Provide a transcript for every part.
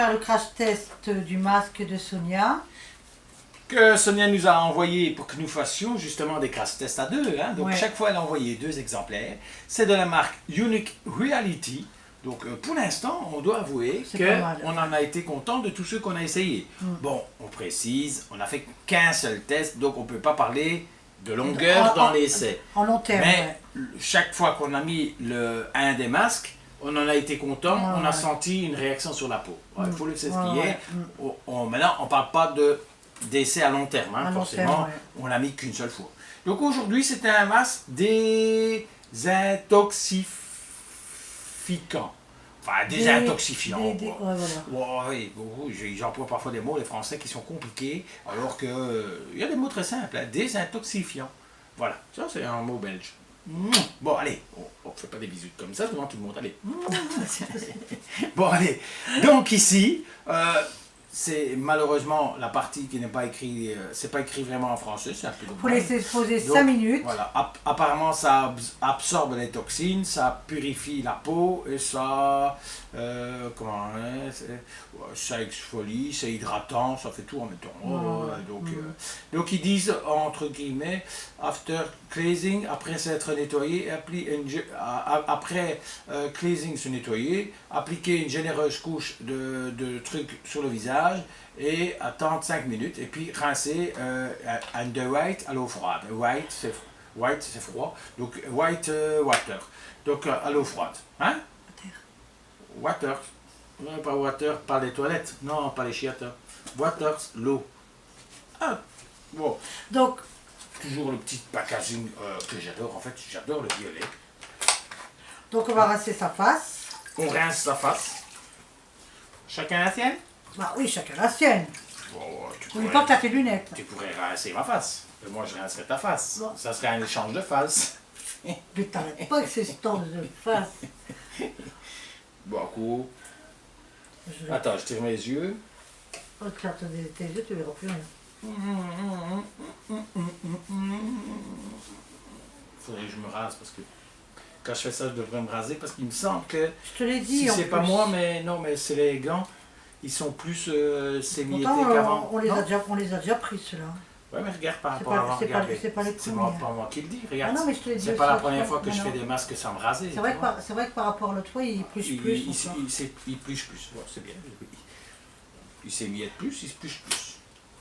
faire le crash test du masque de Sonia. Que Sonia nous a envoyé pour que nous fassions justement des crash tests à deux. Hein. Donc Ouais. chaque fois elle a envoyé 2 exemplaires. C'est de la marque Unique Reality. Donc pour l'instant, on doit avouer C'est pas mal. qu'on en a été content de tous ceux qu'on a essayés. Bon, on précise, on n'a fait qu'un seul test, donc on ne peut pas parler de longueur dans l'essai. En long terme. Mais Ouais. chaque fois qu'on a mis un des masques, on en a été content, Ouais, on a ouais. senti une réaction sur la peau. Il faut le dire ce Ouais, qui ouais. est. Maintenant, on ne parle pas d'essai à long terme, hein, À long forcément, terme, ouais. on l'a mis qu'une seule fois. Donc aujourd'hui, c'était un masque désintoxifiant. Enfin, désintoxifiant. Ouais, quoi. voilà. Ouais, oui, j'emploie parfois des mots, les français, qui sont compliqués, alors que il y a des mots très simples, hein, désintoxifiant. Voilà, ça c'est un mot belge. Bon, allez, on ne fait pas des bisous comme ça devant tout le monde, allez. Bon, allez, donc ici, c'est malheureusement la partie qui n'est pas écrite, c'est pas écrit vraiment en français, c'est un peu Il faut dommage. laisser poser Donc, 5 minutes. Voilà, apparemment ça absorbe les toxines, ça purifie la peau et ça, ça exfolie, c'est hydratant, ça fait tout en même temps. Donc ils disent entre guillemets, after cleansing, après s'être nettoyé, après cleansing se nettoyer, appliquer une généreuse couche de trucs sur le visage et attendre 5 minutes et puis rincer under white à l'eau froide. White c'est froid, donc white water, donc à l'eau froide. Hein? Water. Non, pas water, pas les toilettes, non, pas les chiottes. Water, l'eau. Ah, bon. Donc, Toujours le petit packaging que j'adore, en fait, j'adore le violet. donc on va rincer sa face. On rince sa face. Chacun la sienne? Bah oui, chacun la sienne. Bon, tu N'oublie pourrais- pas que t'as tes lunettes. Tu pourrais rincer ma face. Et moi, je rincerais ta face. Bon. Ça serait un échange de face. Mais t'arrêtes pas avec ces stands de face. Beaucoup. Je... Attends, je tire mes yeux. Regarde tes yeux, tu verras plus rien. Faudrait que je me rase parce que quand je fais ça, je devrais me raser parce qu'il me semble que Je te l'ai dit. si en c'est pas plus. moi, mais non, mais c'est les gants. Ils sont plus sémiétés Pourtant, qu'avant. on les Non? a déjà pris ceux-là. Ouais, mais regarde par C'est rapport pas- à avant, c'est pas- regarde. c'est pas les C'est premiers. pas moi qui le dis, regarde. Ah non, mais je te l'ai dit C'est aussi pas la l'autre première fois. fois que je Non, fais non. des masques sans me raser. C'est vrai, tu vois. c'est vrai que par rapport à l'autre fois, il plus Il plus. il pluche plus. Ouais, c'est bien. Il s'émiette plus, il se pluche plus.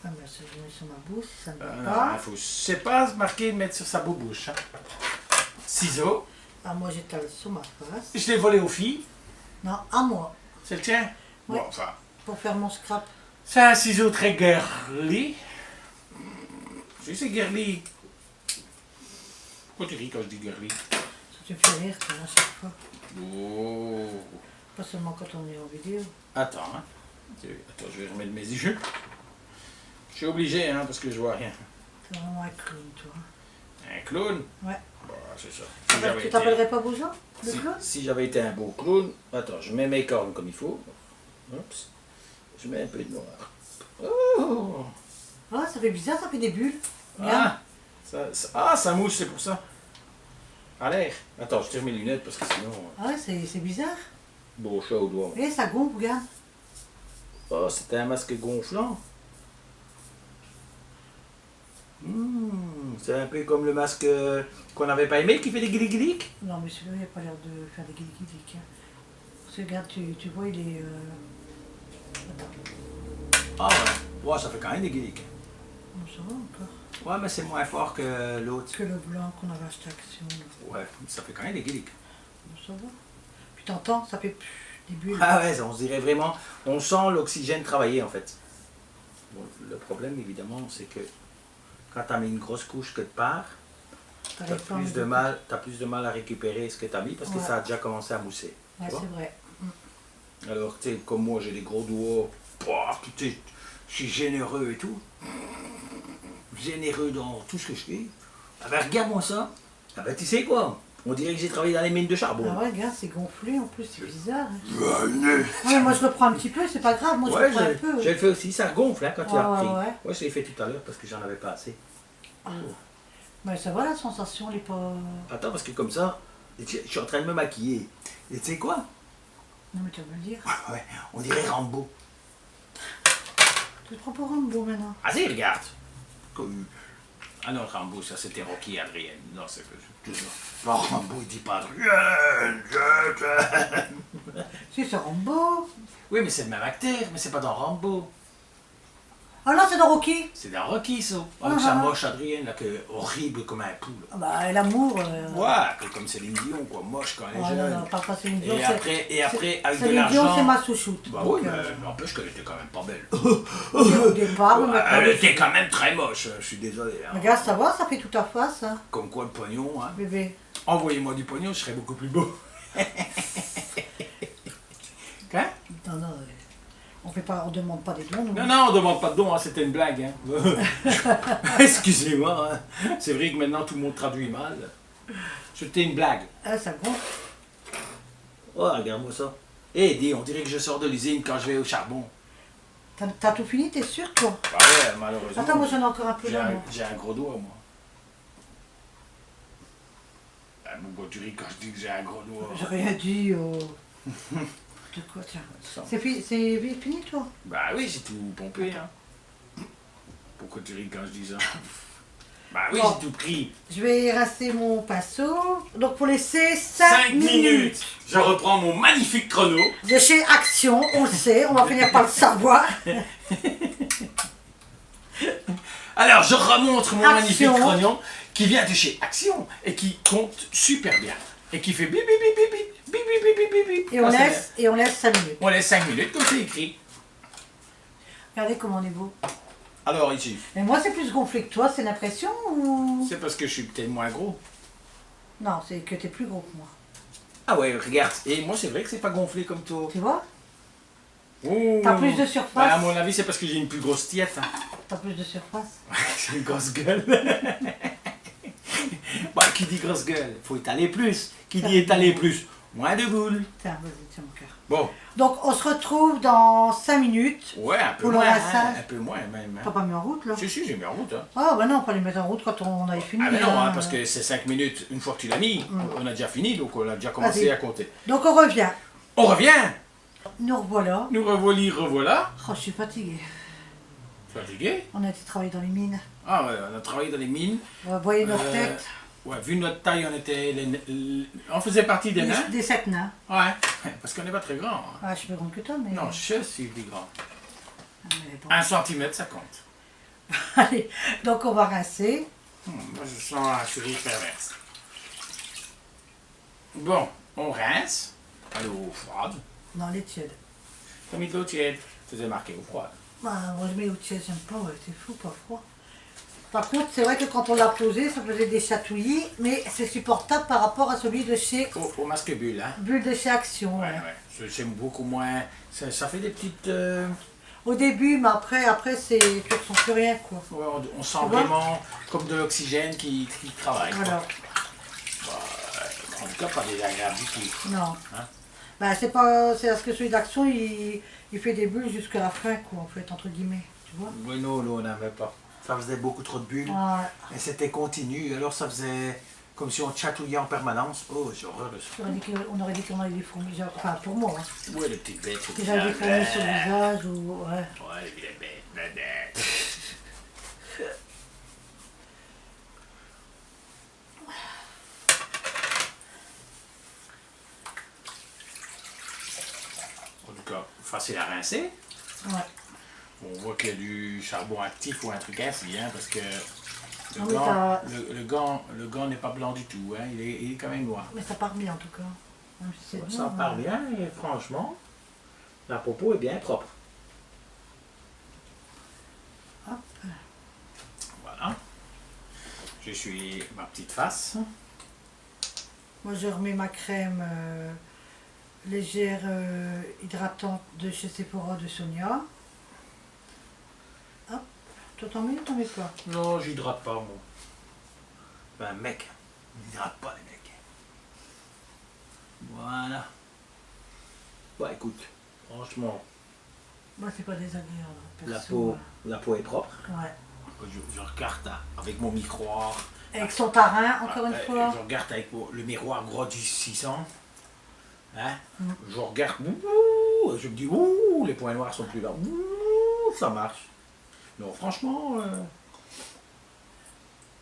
Ah, mais je le mets sur ma bouche, si ça ne va Non, pas. c'est pas marqué de mettre sur sa bouche. Hein. Ciseaux. Ah, moi j'étale sur ma face. Je l'ai volé aux filles. Non, à moi, C'est le tien? Ouais. Bon, enfin. pour faire mon scrap. C'est un ciseau très girly. Si c'est girly. Pourquoi tu ris quand je dis girly? Ça te fait rire, toi, à chaque fois. Oh. Pas seulement quand on est en vidéo. Attends, hein. Attends, je vais remettre mes yeux. Je suis obligé, hein, parce que je vois rien. C'est vraiment un clown, toi. Un clown? Ouais. Bon, c'est ça. Tu t'appellerais pas Bourgeon, le Si, clown? si j'avais été un beau clown, attends, je mets mes cornes comme il faut. Oups. Je mets un peu de noir. Oh. Ah, ça fait bizarre, ça fait des bulles. Regarde. Ça mousse, c'est pour ça. À l'air. Attends, je tire mes lunettes parce que sinon. Ah ouais, c'est bizarre. Beau chat au doigt. Et ça gonfle, regarde. Oh, c'était un masque gonflant. C'est un peu comme le masque qu'on n'avait pas aimé qui fait des guiliques. Non, mais celui-là, il n'a pas l'air de faire des guiliques. Parce que regarde, tu vois, il est... Attends, Ah ouais. Ouais, ça fait quand même des guiliques. non, ça va encore. Ouais, mais c'est moins fort que l'autre. Que le blanc qu'on avait acheté à Action. Là. Ouais, ça fait quand même des guiliques. Non, ça va. Puis t'entends, ça fait des bulles. Ah ouais, on se dirait vraiment, on sent l'oxygène travailler en fait. Bon, le problème évidemment, c'est que quand tu as mis une grosse couche que de part, tu as T'arrives pas à plus de enlever. mal, plus de mal à récupérer ce que tu as mis parce que Ouais. ça a déjà commencé à mousser. Ouais, tu vois. c'est vrai. Alors, tu sais, comme moi j'ai des gros doigts, tu sais, je suis généreux et tout. Généreux dans tout ce que je fais. Ah ben regarde-moi ça. Ah ben tu sais quoi, on dirait que j'ai travaillé dans les mines de charbon. Ah ouais, regarde, c'est gonflé en plus, c'est bizarre. Hein. Ouais, Ah, mais moi je reprends un petit peu, c'est pas grave, moi je reprends un peu. je le fais aussi, ça gonfle hein, quand tu Ouais, as repris. ouais. Ouais, je l'ai fait tout à l'heure parce que j'en avais pas assez. Mais ça va, la sensation, elle est pas... Attends, parce que comme ça, je suis en train de me maquiller. Et tu sais quoi? Non mais tu vas me le dire. Ouais, on dirait Rambo. Tu te prends pour Rambo maintenant. Vas-y, regarde. Ah non, Rambo, ça c'était Rocky et Adrien. Non, c'est que non, Rambo, il dit pas Adrien, je t'aime. Si, c'est Rambo. Oui, mais c'est le même acteur, mais c'est pas dans Rambo. Ah non, c'est dans Rocky. C'est dans Rocky, ça. Avec sa moche Adrienne, là, que horrible comme un pou. Ah bah, l'amour. Ouais, que comme Céline Dion, quoi, moche quand elle est Oh, non, jeune. non, pas Céline Dion. Et après, avec de Céline Dion, c'est l'argent. ma sous-shoot. Bah oui, mais n'empêche qu'elle était quand même pas belle. Au départ, mais Elle était quand même très moche, je suis désolé. Hein. Regarde, ça va, ça fait toute ta face, hein, Comme quoi le pognon, hein. bébé. Envoyez-moi du pognon, je serais beaucoup plus beau. Quoi? Non, non, on demande pas des dons, nous. Non, non, on demande pas de don, hein, c'était une blague. Hein. Excusez-moi, hein. C'est vrai que maintenant tout le monde traduit mal. C'était une blague. Ah, ça gonfle. Oh, regarde-moi ça. Eh, dis, on dirait que je sors de l'usine quand je vais au charbon. T'as tout fini, t'es sûr, toi? Bah ouais, malheureusement. Attends, moi j'en ai encore un peu J'ai là, un, moi. j'ai un gros doigt, moi. Ah, bon, tu ris quand je dis que j'ai un gros doigt. J'ai rien dit, De quoi, tiens. C'est fini, toi? Bah oui, j'ai tout pompé, hein. Pourquoi tu ris quand je dis ça? Bah oui, Bon. j'ai tout pris. Je vais rincer mon pinceau. Donc, pour laisser 5 5 minutes. Je reprends mon magnifique chrono. De chez Action, on le sait, on va finir par le savoir. Alors, je remonte mon magnifique Action. chrono qui vient de chez Action et qui compte super bien. Et qui fait bip bip bip bip bip bip bip bip bip bip. Et on Ah, c'est laisse, et on laisse 5 minutes. bien. On laisse 5 minutes comme c'est écrit. Regardez comment on est beau. Alors ici, Mais moi, c'est plus gonflé que toi, c'est l'impression ou... c'est parce que je suis peut-être moins gros. Non, c'est que t'es plus gros que moi. Ah ouais, regarde. Et moi, c'est vrai que c'est pas gonflé comme toi. Tu vois? Oh. T'as plus de surface. Bah, à mon avis, c'est parce que j'ai une plus grosse tiette. Hein. T'as plus de surface. J'ai une grosse gueule. Bah, qui dit grosse gueule, faut étaler plus. Qui dit étaler plus, moins de boules. Tiens, vas-y, tiens mon cœur. Bon, Donc, on se retrouve dans 5 minutes. ouais, un peu Pour le moins. rinçage. Un peu moins même. T'as Hein. pas mis en route, là? Si, j'ai mis en route. Hein. Ah, bah non, on peut les mettre en route quand on avait fini. Ah, mais non, hein. hein, parce que c'est 5 minutes. Une fois que tu l'as mis, on a déjà fini, donc on a déjà commencé Vas-y. à compter. Donc, on revient. On revient. Nous revoilà. Nous revoilà. Oh, je suis fatiguée. Fatigué. On a été travailler dans les mines. Ah ouais, on a travaillé dans les mines. On va voyer notre Euh, tête. Ouais, vu notre taille, on faisait partie des nains. Des 7 nains. Ouais, parce qu'on n'est pas très grand. Hein. Ah, je suis plus grande que toi, mais... Non, je suis plus grand. Mais bon. 1 centimètre, ça compte. Allez, donc on va rincer. Moi, je sens un sourire perverse. Bon, on rince. À l'eau froide. Dans les tièdes. T'as mis de l'eau tiède. Faisais marquer eau froide. Bah, moi je mets au tiède, j'aime pas, ouais, c'est fou, pas froid. Par contre, c'est vrai que quand on l'a posé, ça faisait des chatouillis, mais c'est supportable par rapport à celui de chez Au masque bulle, hein. Bulle de chez Action. Ouais, Ouais. ouais. J'aime beaucoup moins. Ça fait des petites. Au début, mais après c'est, tu ressens plus rien, quoi. Ouais, on sent Tu vois vraiment comme de l'oxygène qui travaille. quoi. Voilà. En tout cas, pas désagréable du tout. Non. Hein? Bah, c'est parce que celui d'Action, il fait des bulles jusqu'à la fin, quoi, en fait, entre guillemets. Tu vois? Oui, non, on n'avait pas. Ça faisait beaucoup trop de bulles. Ouais. Et c'était continu. Alors ça faisait comme si on chatouillait en permanence. Oh, j'ai horreur de ça. On aurait dit qu'on avait des fourmis, genre, enfin pour moi, hein. Ouais, les petites bêtes. Que j'avais des fourmis sur le visage ou... Ouais. Ouais, les bêtes, bêtes, bêtes. En tout cas, facile à rincer. Ouais. On voit qu'il y a du charbon actif ou un truc ainsi, hein, parce que Ah oui, t'as- le gant n'est pas blanc du tout, hein, il est quand même noir. Mais ça part bien en tout cas. Même si c'est Ça noir, part ouais. bien et franchement, la popo est bien propre. Hop. Voilà. Je suis ma petite face. Moi je remets ma crème légère hydratante de chez Sephora de Sonia. Hop. Toi t'en mets ou t'en mets pas? Non, j'hydrate pas, moi. Ben, mec, on n'hydrate pas les mecs. Voilà. Bah écoute, franchement, Moi c'est pas désagréable. la Perso, peau est propre. Ouais. Je regarde hein, avec mon miroir. Avec son tarin, encore une fois. Je regarde avec le miroir gros du 600. Hein? Mm. Je regarde, ouh, je me dis, ouh, les points noirs sont plus là. Ouh, ça marche. Non, franchement,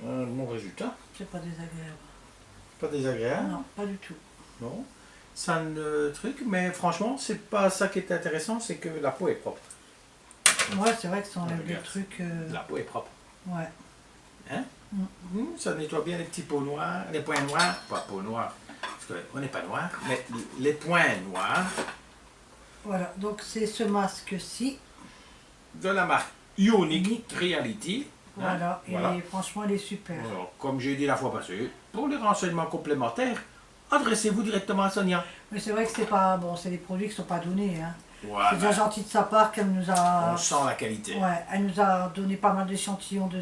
mon résultat, C'est pas désagréable. pas désagréable. Non, pas du tout. Non. Ça ne truc, mais franchement, c'est pas ça qui est intéressant, c'est que la peau est propre. Ouais, c'est vrai que ça enlève des Regarde. trucs. La peau est propre. Ouais. Hein? Ça nettoie bien les petits pots noirs, les points noirs, pas peau noire, parce qu'on n'est pas noir, mais les points noirs Voilà, donc c'est ce masque-ci. de la marque Ionic Unique. Reality. Hein? Voilà, et Voilà. franchement, il est super. Alors, comme j'ai dit la fois passée, pour les renseignements complémentaires, adressez-vous directement à Sonia. Mais c'est vrai que c'est pas. Bon, c'est des produits qui sont pas donnés. Hein. Voilà. C'est déjà gentil de sa part qu'elle nous a. On sent la qualité. Ouais, elle nous a donné pas mal d'échantillons de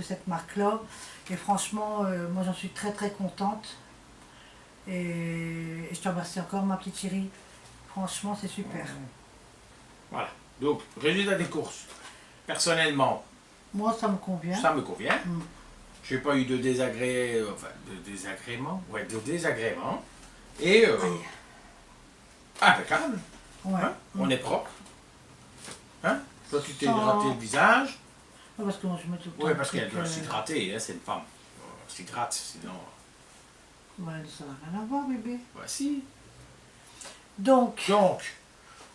cette marque-là. Et franchement, moi j'en suis très très contente. Et je te remercie encore, ma petite chérie. Franchement, c'est super. Voilà. Donc, résultat des courses. Personnellement, Moi, ça me convient. ça me convient. Mm. J'ai pas eu de désagrément. Ouais, de désagrément. Et Aïe. impeccable. Ouais. Hein? On est propre. Hein? Toi, tu t'es Sans- hydraté le visage. Ouais, parce que moi, je mets tout le temps. Oui, parce le qu'elle truc, doit s'hydrater, hein, c'est une femme. Elle s'hydrate, sinon. Ouais, ça n'a rien à voir, bébé. Voici. Donc, Donc,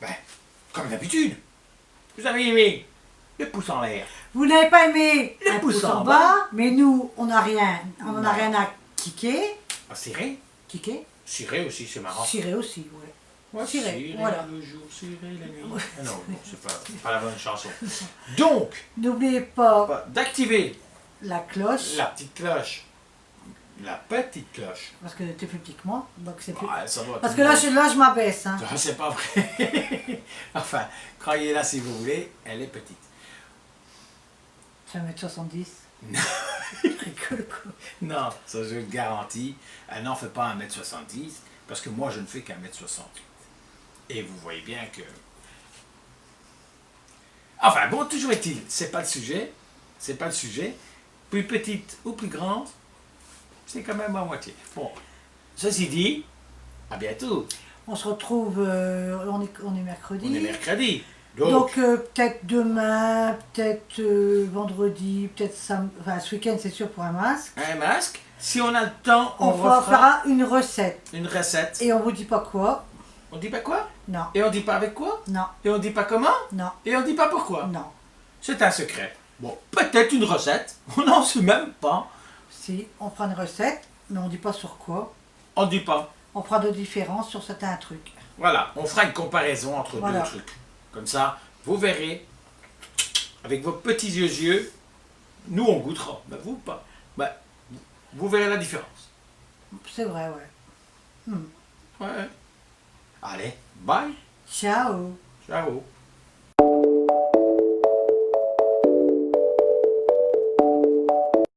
ben, comme d'habitude, vous avez aimé le pouce en l'air. vous n'avez pas aimé Le un pouce pouce en en bas, mais nous, on n'a rien. On Non. n'a rien à kicker. Ah, ciré. Kicker. Ciré aussi, c'est marrant. Cirer aussi, ouais. Ouais, ciré, voilà. le jour, ciré la nuit. Ah non, non, c'est pas la bonne chanson. Donc, N'oubliez pas d'activer la cloche. la petite cloche. La petite cloche. Parce que t'es plus petit que moi. Donc c'est plus... Ah, ça doit Parce tout que le là, monde. je m'abaisse. Hein. Ça, c'est pas vrai. Enfin, croyez-la si vous voulez, elle est petite. Tu vas mettre 70. Non. Je rigole, quoi. Non, ça je le garantis. Elle n'en fait pas 1m70, parce que moi je ne fais qu'1m68. Et vous voyez bien que... Enfin bon, toujours est-il, c'est pas le sujet. C'est pas le sujet. Plus petite ou plus grande, c'est quand même à moitié. Bon, ceci dit, à bientôt. On se retrouve, on est mercredi. On est mercredi. Donc peut-être demain, peut-être vendredi, peut-être samedi. Enfin, ce week-end, c'est sûr pour un masque. Un masque. Si on a le temps, On refera fera une recette. une recette. Et on vous dit pas quoi. On dit pas quoi? Non, Et on dit pas avec quoi? non, Et on dit pas comment? non, Et on dit pas pourquoi? non. C'est un secret. Bon, peut-être une recette. On n'en sait même pas. Si, on fera une recette, mais on dit pas sur quoi. On dit pas. On fera de différences sur certains trucs. Voilà, on fera une comparaison entre Voilà. deux trucs. Comme ça, vous verrez, avec vos petits yeux, nous on goûtera, mais vous pas. Ben, vous verrez la différence. C'est vrai, ouais. Ouais. Allez, bye, Ciao. ciao.